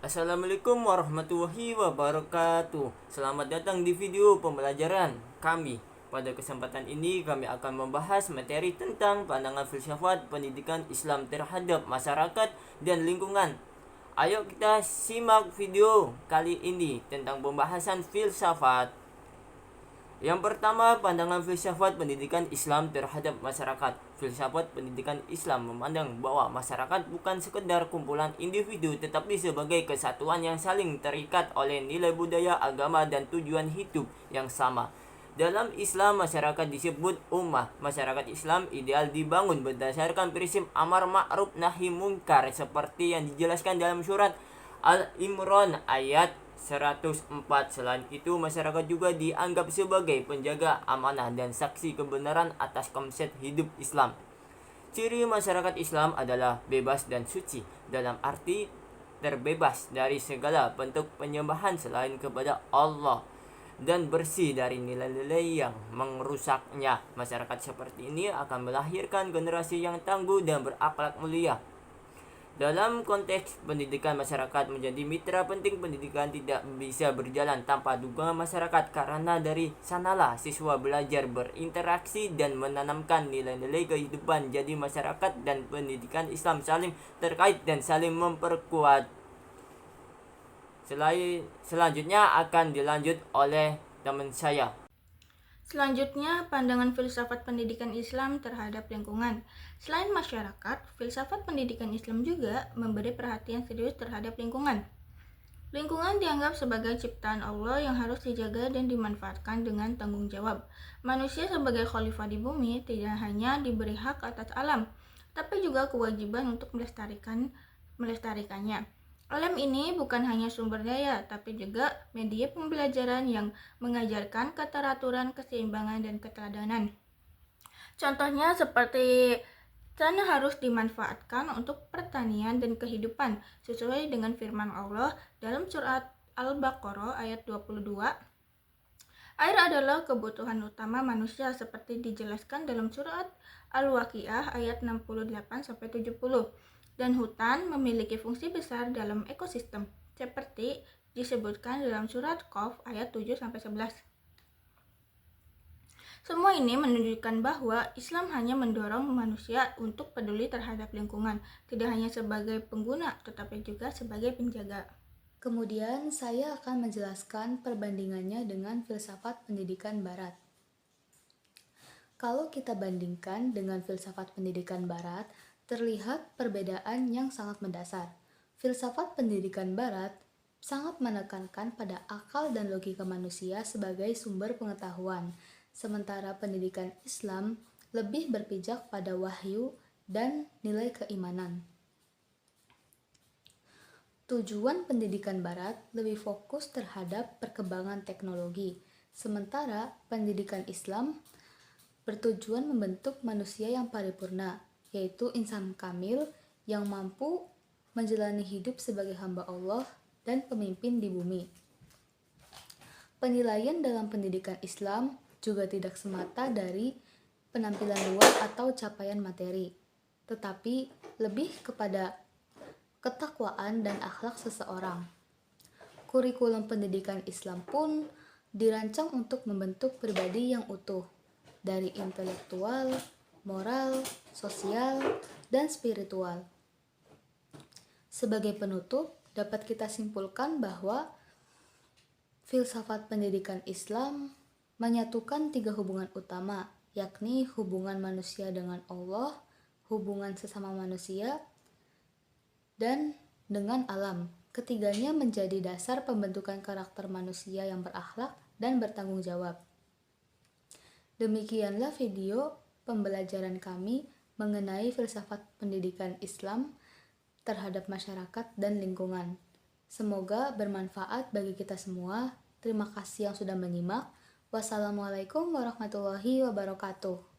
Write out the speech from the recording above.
Assalamualaikum warahmatullahi wabarakatuh. Selamat datang di video pembelajaran kami. Pada kesempatan ini kami akan membahas materi tentang pandangan filsafat pendidikan Islam terhadap masyarakat dan lingkungan. Ayo kita simak video kali ini tentang pembahasan filsafat. Yang pertama, pandangan filsafat pendidikan Islam terhadap masyarakat. Filsafat pendidikan Islam memandang bahwa masyarakat bukan sekedar kumpulan individu, tetapi sebagai kesatuan yang saling terikat oleh nilai budaya, agama, dan tujuan hidup yang sama. Dalam Islam, masyarakat disebut ummah. Masyarakat Islam ideal dibangun berdasarkan prinsip amar ma'ruf nahi munkar seperti yang dijelaskan dalam surat Al-Imran ayat 104. Selain itu, masyarakat juga dianggap sebagai penjaga amanah dan saksi kebenaran atas konsep hidup Islam. Ciri masyarakat Islam adalah bebas dan suci, dalam arti terbebas dari segala bentuk penyembahan selain kepada Allah dan bersih dari nilai-nilai yang merusaknya. Masyarakat seperti ini akan melahirkan generasi yang tangguh dan berakhlak mulia. Dalam konteks pendidikan, masyarakat menjadi mitra penting. Pendidikan tidak bisa berjalan tanpa dukungan masyarakat, karena dari sanalah siswa belajar berinteraksi dan menanamkan nilai-nilai kehidupan. Jadi masyarakat dan pendidikan Islam saling terkait dan saling memperkuat. Selanjutnya akan dilanjut oleh teman saya. Selanjutnya, pandangan filsafat pendidikan Islam terhadap lingkungan. Selain masyarakat, filsafat pendidikan Islam juga memberi perhatian serius terhadap lingkungan. Lingkungan dianggap sebagai ciptaan Allah yang harus dijaga dan dimanfaatkan dengan tanggung jawab. Manusia sebagai khalifah di bumi tidak hanya diberi hak atas alam, tapi juga kewajiban untuk melestarikannya. Alam ini bukan hanya sumber daya, tapi juga media pembelajaran yang mengajarkan keteraturan, keseimbangan, dan keteladanan. Contohnya seperti tanah harus dimanfaatkan untuk pertanian dan kehidupan, sesuai dengan firman Allah dalam surat Al-Baqarah ayat 22. Air adalah kebutuhan utama manusia seperti dijelaskan dalam surat Al-Waqiah ayat 68-70. Dan hutan memiliki fungsi besar dalam ekosistem, seperti disebutkan dalam surat Qaf ayat 7-11. Semua ini menunjukkan bahwa Islam hanya mendorong manusia untuk peduli terhadap lingkungan, tidak hanya sebagai pengguna, tetapi juga sebagai penjaga. Kemudian saya akan menjelaskan perbandingannya dengan filsafat pendidikan Barat. Kalau kita bandingkan dengan filsafat pendidikan Barat, terlihat perbedaan yang sangat mendasar. Filsafat pendidikan Barat sangat menekankan pada akal dan logika manusia sebagai sumber pengetahuan, sementara pendidikan Islam lebih berpijak pada wahyu dan nilai keimanan. Tujuan pendidikan Barat lebih fokus terhadap perkembangan teknologi, sementara pendidikan Islam bertujuan membentuk manusia yang paripurna, yaitu insan kamil yang mampu menjalani hidup sebagai hamba Allah dan pemimpin di bumi. Penilaian dalam pendidikan Islam juga tidak semata dari penampilan luar atau capaian materi, tetapi lebih kepada ketakwaan dan akhlak seseorang. Kurikulum pendidikan Islam pun dirancang untuk membentuk pribadi yang utuh, dari intelektual, moral, sosial, dan spiritual. Sebagai penutup, dapat kita simpulkan bahwa filsafat pendidikan Islam menyatukan 3 hubungan utama, yakni hubungan manusia dengan Allah, hubungan sesama manusia, dan dengan alam. Ketiganya menjadi dasar pembentukan karakter manusia yang berakhlak dan bertanggung jawab. Demikianlah video pembelajaran kami mengenai filsafat pendidikan Islam terhadap masyarakat dan lingkungan. Semoga bermanfaat bagi kita semua. Terima kasih yang sudah menyimak. Wassalamualaikum warahmatullahi wabarakatuh.